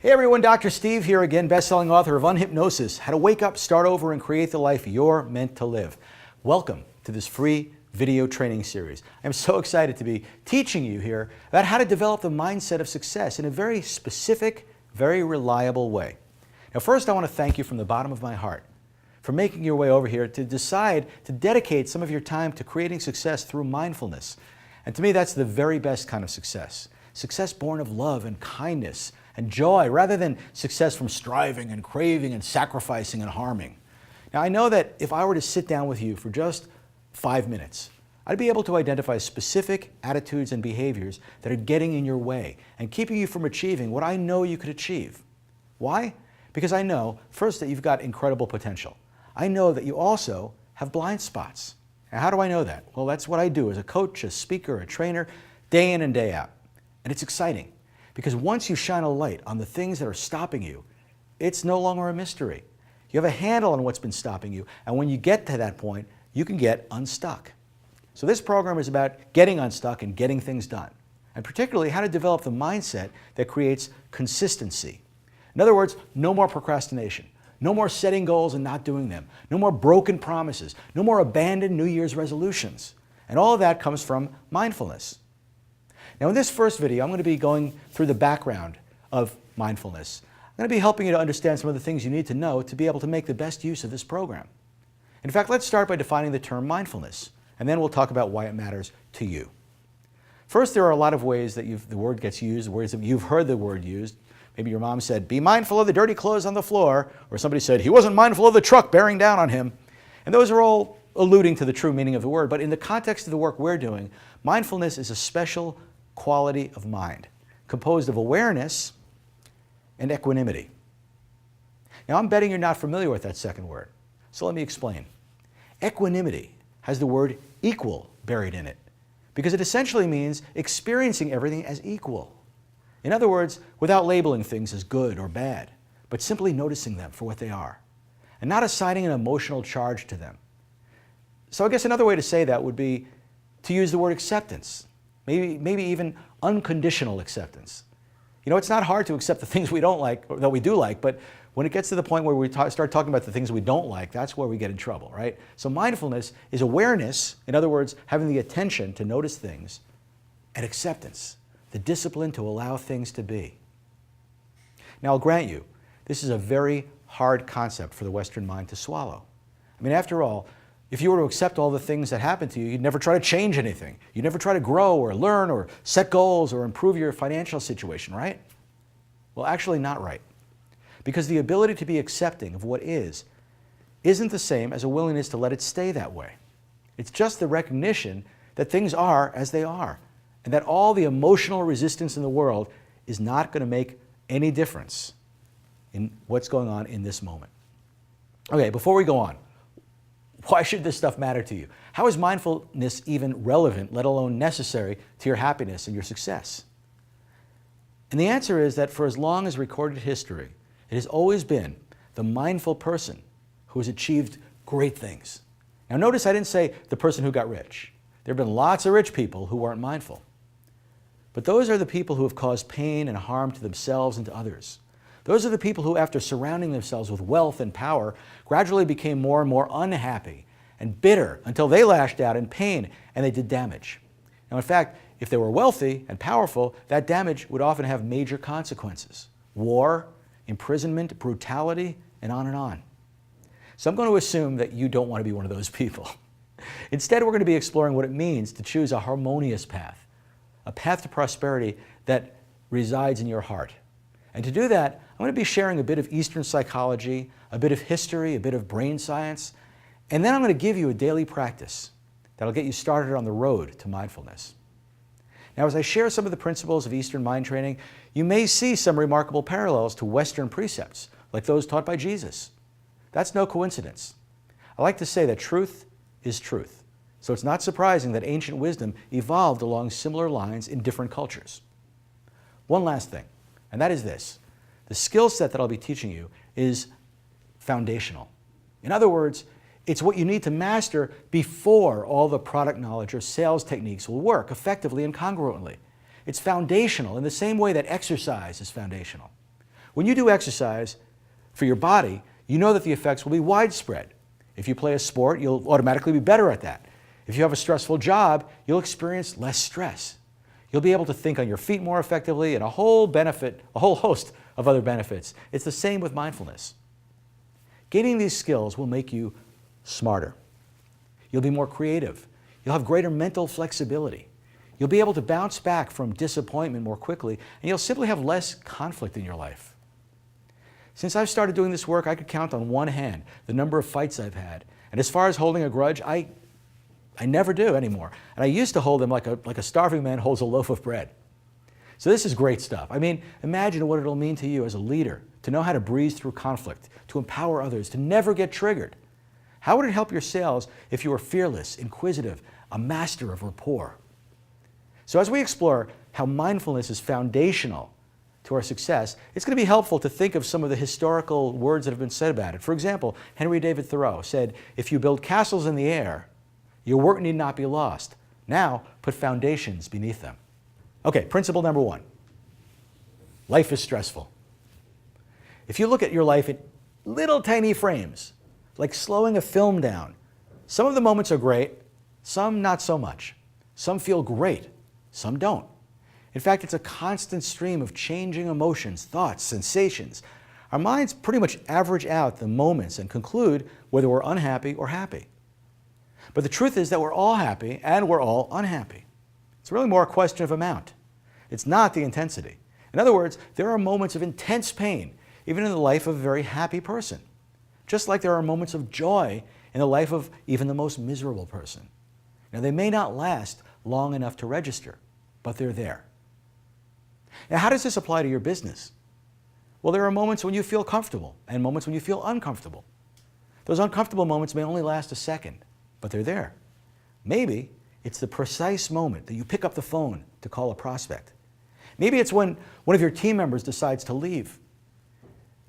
Hey everyone, Dr. Steve here again, best-selling author of Unhypnosis, How to Wake Up, Start Over, and Create the Life You're Meant to Live. Welcome to this free video training series. I'm so excited to be teaching you here about how to develop the mindset of success in a very specific, very reliable way. Now first I want to thank you from the bottom of my heart for making your way over here to decide to dedicate some of your time to creating success through mindfulness. And to me that's the very best kind of success. Success born of love and kindness and joy, rather than success from striving and craving and sacrificing and harming. Now I know that if I were to sit down with you for just 5 minutes, I'd be able to identify specific attitudes and behaviors that are getting in your way and keeping you from achieving what I know you could achieve. Why? Because I know, first, that you've got incredible potential. I know that you also have blind spots. Now, how do I know that? Well, that's what I do as a coach, a speaker, a trainer, day in and day out. And it's exciting. Because once you shine a light on the things that are stopping you, it's no longer a mystery. You have a handle on what's been stopping you, and when you get to that point, you can get unstuck. So this program is about getting unstuck and getting things done, and particularly how to develop the mindset that creates consistency. In other words, no more procrastination, no more setting goals and not doing them, no more broken promises, no more abandoned New Year's resolutions. And all of that comes from mindfulness. Now in this first video, I'm going to be going through the background of mindfulness. I'm going to be helping you to understand some of the things you need to know to be able to make the best use of this program. In fact, let's start by defining the term mindfulness, and then we'll talk about why it matters to you. First, there are a lot of ways that the word gets used, ways that you've heard the word used. Maybe your mom said, be mindful of the dirty clothes on the floor, or somebody said, he wasn't mindful of the truck bearing down on him. And those are all alluding to the true meaning of the word, but in the context of the work we're doing, mindfulness is a special quality of mind, composed of awareness and equanimity. Now I'm betting you're not familiar with that second word, so let me explain. Equanimity has the word equal buried in it, because it essentially means experiencing everything as equal. In other words, without labeling things as good or bad, but simply noticing them for what they are, and not assigning an emotional charge to them. So I guess another way to say that would be to use the word acceptance. Maybe even unconditional acceptance. You know, it's not hard to accept the things we don't like, or that we do like, but when it gets to the point where we start talking about the things we don't like, that's where we get in trouble, right? So mindfulness is awareness, in other words, having the attention to notice things, and acceptance, the discipline to allow things to be. Now I'll grant you, this is a very hard concept for the Western mind to swallow. I mean, after all, if you were to accept all the things that happen to you, you'd never try to change anything. You'd never try to grow or learn or set goals or improve your financial situation, right? Well, actually not right. Because the ability to be accepting of what is isn't the same as a willingness to let it stay that way. It's just the recognition that things are as they are, and that all the emotional resistance in the world is not going to make any difference in what's going on in this moment. Okay, before we go on, why should this stuff matter to you? How is mindfulness even relevant, let alone necessary, to your happiness and your success? And the answer is that for as long as recorded history, it has always been the mindful person who has achieved great things. Now notice I didn't say the person who got rich. There have been lots of rich people who weren't mindful. But those are the people who have caused pain and harm to themselves and to others. Those are the people who, after surrounding themselves with wealth and power, gradually became more and more unhappy and bitter until they lashed out in pain and they did damage. Now, in fact, if they were wealthy and powerful, that damage would often have major consequences. War, imprisonment, brutality, and on and on. So I'm going to assume that you don't want to be one of those people. Instead, we're going to be exploring what it means to choose a harmonious path, a path to prosperity that resides in your heart. And to do that, I'm going to be sharing a bit of Eastern psychology, a bit of history, a bit of brain science, and then I'm going to give you a daily practice that'll get you started on the road to mindfulness. Now, as I share some of the principles of Eastern mind training, you may see some remarkable parallels to Western precepts, like those taught by Jesus. That's no coincidence. I like to say that truth is truth, so it's not surprising that ancient wisdom evolved along similar lines in different cultures. One last thing. And that is this. The skill set that I'll be teaching you is foundational. In other words, it's what you need to master before all the product knowledge or sales techniques will work effectively and congruently. It's foundational in the same way that exercise is foundational. When you do exercise for your body, you know that the effects will be widespread. If you play a sport, you'll automatically be better at that. If you have a stressful job, you'll experience less stress. You'll be able to think on your feet more effectively and a whole host of other benefits. It's the same with mindfulness. Gaining these skills will make you smarter. You'll be more creative. You'll have greater mental flexibility. You'll be able to bounce back from disappointment more quickly, and you'll simply have less conflict in your life. Since I've started doing this work, I could count on one hand the number of fights I've had. And as far as holding a grudge, I never do anymore. And I used to hold them like a starving man holds a loaf of bread. So this is great stuff. I mean, imagine what it'll mean to you as a leader to know how to breeze through conflict, to empower others, to never get triggered. How would it help your sales if you were fearless, inquisitive, a master of rapport? So as we explore how mindfulness is foundational to our success, it's going to be helpful to think of some of the historical words that have been said about it. For example, Henry David Thoreau said, "If you build castles in the air, your work need not be lost. Now put foundations beneath them." Okay, principle number one. Life is stressful. If you look at your life in little tiny frames, like slowing a film down, some of the moments are great, some not so much. Some feel great, some don't. In fact, it's a constant stream of changing emotions, thoughts, sensations. Our minds pretty much average out the moments and conclude whether we're unhappy or happy. But the truth is that we're all happy and we're all unhappy. It's really more a question of amount. It's not the intensity. In other words, there are moments of intense pain, even in the life of a very happy person. Just like there are moments of joy in the life of even the most miserable person. Now, they may not last long enough to register, but they're there. Now, how does this apply to your business? Well, there are moments when you feel comfortable and moments when you feel uncomfortable. Those uncomfortable moments may only last a second, but they're there. Maybe it's the precise moment that you pick up the phone to call a prospect. Maybe it's when one of your team members decides to leave.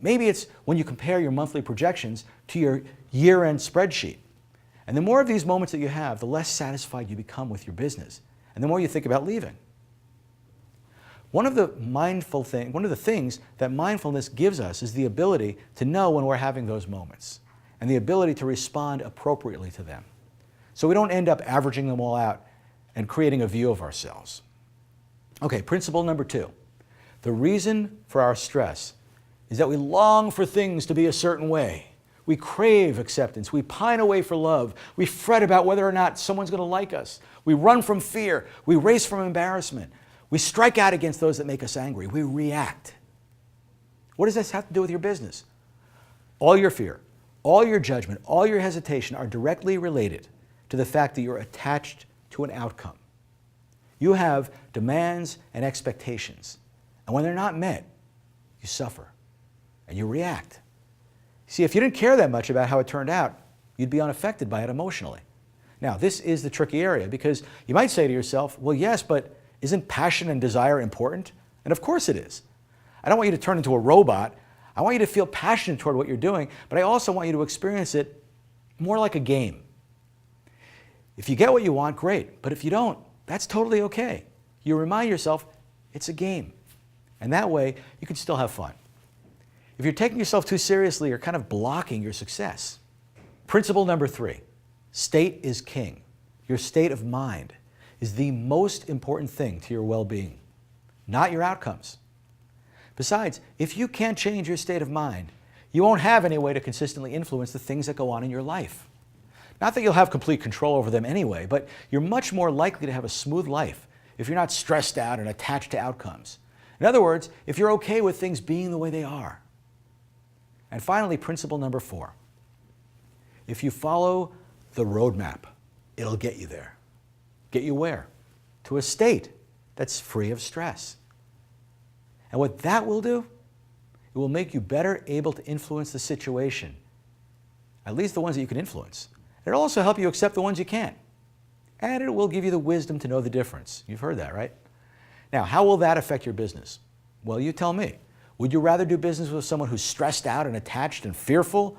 Maybe it's when you compare your monthly projections to your year-end spreadsheet. And the more of these moments that you have, the less satisfied you become with your business, and the more you think about leaving. One of the things that mindfulness gives us is the ability to know when we're having those moments and the ability to respond appropriately to them. So we don't end up averaging them all out and creating a view of ourselves. Okay, principle number two. The reason for our stress is that we long for things to be a certain way. We crave acceptance. We pine away for love. We fret about whether or not someone's going to like us. We run from fear. We race from embarrassment. We strike out against those that make us angry. We react. What does this have to do with your business? All your fear, all your judgment, all your hesitation are directly related to the fact that you're attached to an outcome. You have demands and expectations. And when they're not met, you suffer and you react. See, if you didn't care that much about how it turned out, you'd be unaffected by it emotionally. Now, this is the tricky area because you might say to yourself, well, yes, but isn't passion and desire important? And of course it is. I don't want you to turn into a robot. I want you to feel passionate toward what you're doing, but I also want you to experience it more like a game. If you get what you want, great. But if you don't, that's totally okay. You remind yourself it's a game. And that way, you can still have fun. If you're taking yourself too seriously, you're kind of blocking your success. Principle number three, state is king. Your state of mind is the most important thing to your well-being, not your outcomes. Besides, if you can't change your state of mind, you won't have any way to consistently influence the things that go on in your life. Not that you'll have complete control over them anyway, but you're much more likely to have a smooth life if you're not stressed out and attached to outcomes. In other words, if you're okay with things being the way they are. And finally, principle number four. If you follow the roadmap, it'll get you there. Get you where? To a state that's free of stress. And what that will do, it will make you better able to influence the situation, at least the ones that you can influence. It'll also help you accept the ones you can't. And it will give you the wisdom to know the difference. You've heard that, right? Now, how will that affect your business? Well, you tell me. Would you rather do business with someone who's stressed out and attached and fearful,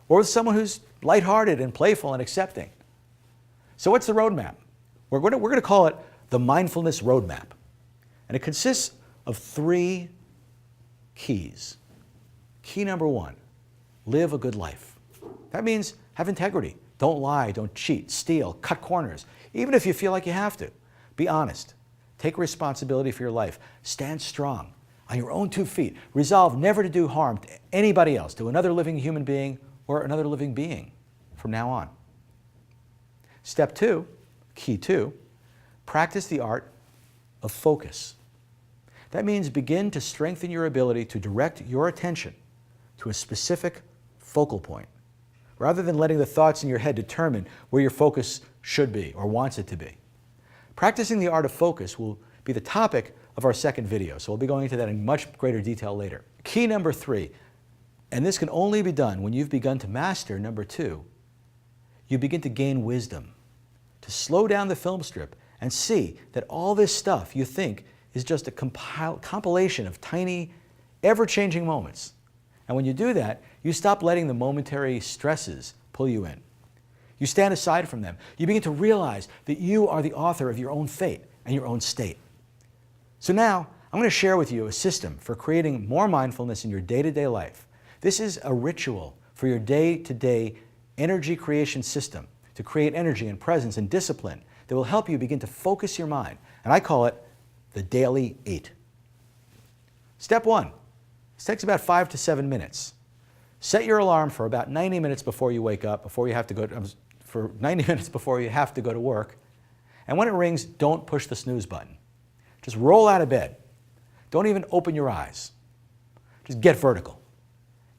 or with someone who's lighthearted and playful and accepting? So what's the roadmap? We're going to call it the Mindfulness Roadmap. And it consists of three keys. Key number one, live a good life. That means have integrity. Don't lie, don't cheat, steal, cut corners, even if you feel like you have to. Be honest. Take responsibility for your life. Stand strong on your own 2 feet. Resolve never to do harm to anybody else, to another living human being or another living being from now on. Step 2, key 2, practice the art of focus. That means begin to strengthen your ability to direct your attention to a specific focal point, rather than letting the thoughts in your head determine where your focus should be or wants it to be. Practicing the art of focus will be the topic of our second video, so we'll be going into that in much greater detail later. Key number 3, and this can only be done when you've begun to master number 2, you begin to gain wisdom, to slow down the film strip and see that all this stuff you think is just a compilation of tiny, ever-changing moments. And when you do that, you stop letting the momentary stresses pull you in. You stand aside from them. You begin to realize that you are the author of your own fate and your own state. So now, I'm going to share with you a system for creating more mindfulness in your day-to-day life. This is a ritual for your day-to-day energy creation system to create energy and presence and discipline that will help you begin to focus your mind. And I call it the Daily 8. Step 1. This takes about 5 to 7 minutes. Set your alarm for about 90 minutes before you wake up, for 90 minutes before you have to go to work. And when it rings, don't push the snooze button. Just roll out of bed. Don't even open your eyes. Just get vertical.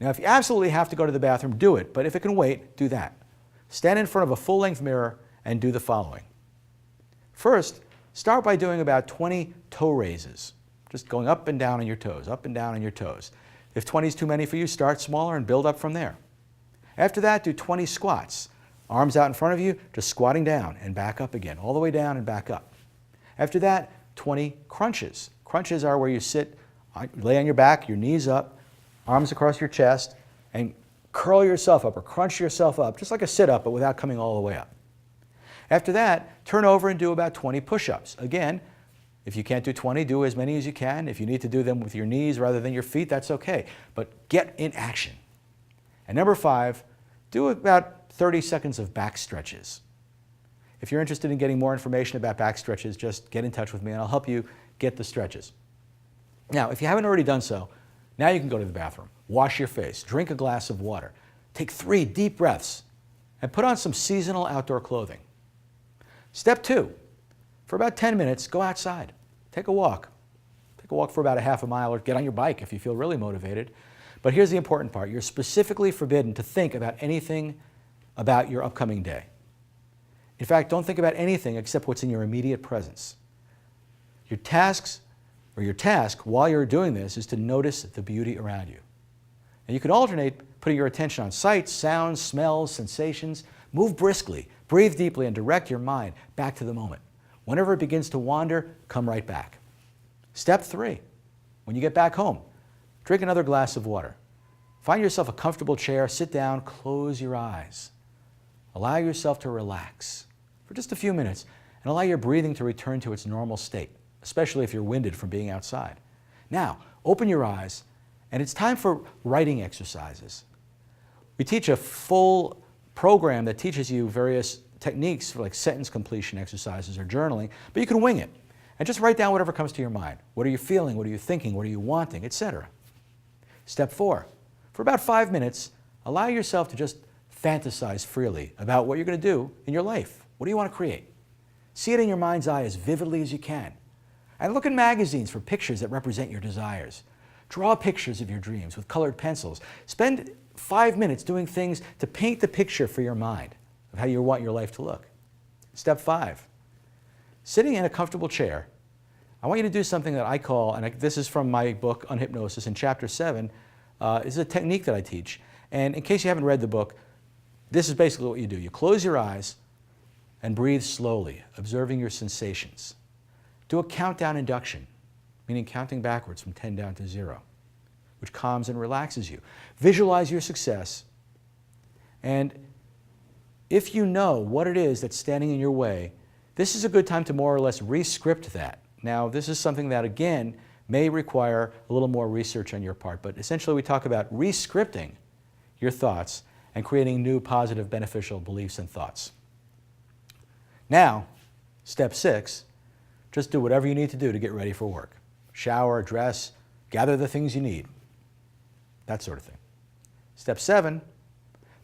Now, if you absolutely have to go to the bathroom, do it. But if it can wait, do that. Stand in front of a full-length mirror and do the following. First, start by doing about 20 toe raises. Just going up and down on your toes, up and down on your toes. If 20 is too many for you, start smaller and build up from there. After that, do 20 squats. Arms out in front of you, just squatting down and back up again, all the way down and back up. After that, 20 crunches. Crunches are where you sit, lay on your back, your knees up, arms across your chest, and curl yourself up or crunch yourself up, just like a sit-up, but without coming all the way up. After that, turn over and do about 20 push-ups. Again, if you can't do 20, do as many as you can. If you need to do them with your knees rather than your feet, that's okay. But get in action. And number 5, do about 30 seconds of back stretches. If you're interested in getting more information about back stretches, just get in touch with me and I'll help you get the stretches. Now, if you haven't already done so, now you can go to the bathroom, wash your face, drink a glass of water, take 3 deep breaths, and put on some seasonal outdoor clothing. Step 2, for about 10 minutes, go outside. Take a walk. Take a walk for about a half a mile or get on your bike if you feel really motivated. But here's the important part. You're specifically forbidden to think about anything about your upcoming day. In fact, don't think about anything except what's in your immediate presence. Your task while you're doing this is to notice the beauty around you. And you can alternate putting your attention on sights, sounds, smells, sensations. Move briskly, breathe deeply, and direct your mind back to the moment. Whenever it begins to wander, come right back. Step 3, when you get back home, drink another glass of water. Find yourself a comfortable chair, sit down, close your eyes. Allow yourself to relax for just a few minutes and allow your breathing to return to its normal state, especially if you're winded from being outside. Now, open your eyes, and it's time for writing exercises. We teach a full program that teaches you various techniques for like sentence completion exercises or journaling, but you can wing it and just write down whatever comes to your mind. What are you feeling? What are you thinking? What are you wanting? Etc. Step 4, for about 5 minutes, allow yourself to just fantasize freely about what you're going to do in your life. What do you want to create? See it in your mind's eye as vividly as you can. And look in magazines for pictures that represent your desires. Draw pictures of your dreams with colored pencils. Spend 5 minutes doing things to paint the picture for your mind of how you want your life to look. Step 5, sitting in a comfortable chair, I want you to do something that I call, and this is from my book on hypnosis in chapter 7, is a technique that I teach. And in case you haven't read the book, this is basically what you do. You close your eyes and breathe slowly, observing your sensations. Do a countdown induction, meaning counting backwards from 10 down to 0, which calms and relaxes you. Visualize your success, and if you know what it is that's standing in your way, this is a good time to more or less re-script that. Now, this is something that, again, may require a little more research on your part, but essentially we talk about re-scripting your thoughts and creating new positive, beneficial beliefs and thoughts. Now, step 6, just do whatever you need to do to get ready for work. Shower, dress, gather the things you need, that sort of thing. Step 7,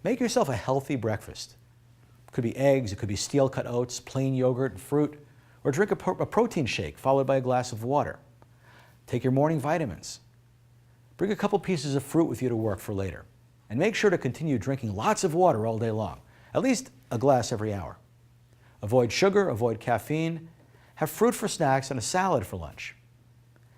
make yourself a healthy breakfast. It could be eggs, it could be steel-cut oats, plain yogurt and fruit, or drink a protein shake followed by a glass of water. Take your morning vitamins. Bring a couple pieces of fruit with you to work for later. And make sure to continue drinking lots of water all day long, at least a glass every hour. Avoid sugar, avoid caffeine. Have fruit for snacks and a salad for lunch.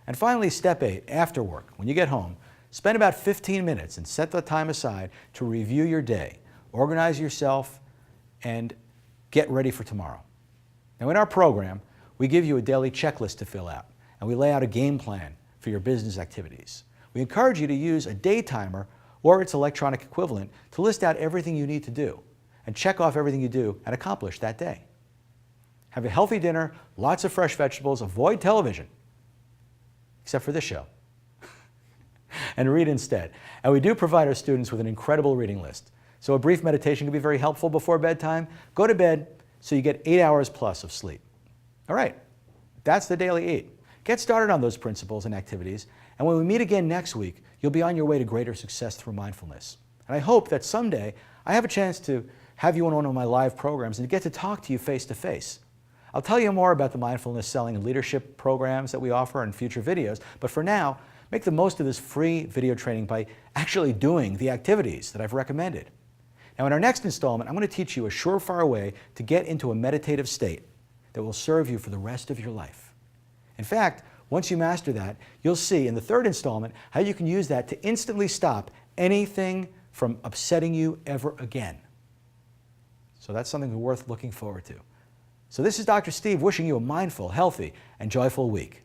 And finally, step 8, after work, when you get home, spend about 15 minutes and set the time aside to review your day, organize yourself, and get ready for tomorrow. Now, in our program, we give you a daily checklist to fill out, and we lay out a game plan for your business activities. We encourage you to use a day timer or its electronic equivalent to list out everything you need to do and check off everything you do and accomplish that day. Have a healthy dinner, lots of fresh vegetables, avoid television, except for this show, and read instead. And we do provide our students with an incredible reading list. So a brief meditation can be very helpful before bedtime. Go to bed so you get 8 hours plus of sleep. All right, that's the Daily 8. Get started on those principles and activities, and when we meet again next week, you'll be on your way to greater success through mindfulness. And I hope that someday I have a chance to have you on one of my live programs and to get to talk to you face to face. I'll tell you more about the mindfulness selling and leadership programs that we offer in future videos, but for now, make the most of this free video training by actually doing the activities that I've recommended. Now, in our next installment, I'm going to teach you a surefire way to get into a meditative state that will serve you for the rest of your life. In fact, once you master that, you'll see in the third installment how you can use that to instantly stop anything from upsetting you ever again. So that's something worth looking forward to. So this is Dr. Steve wishing you a mindful, healthy, and joyful week.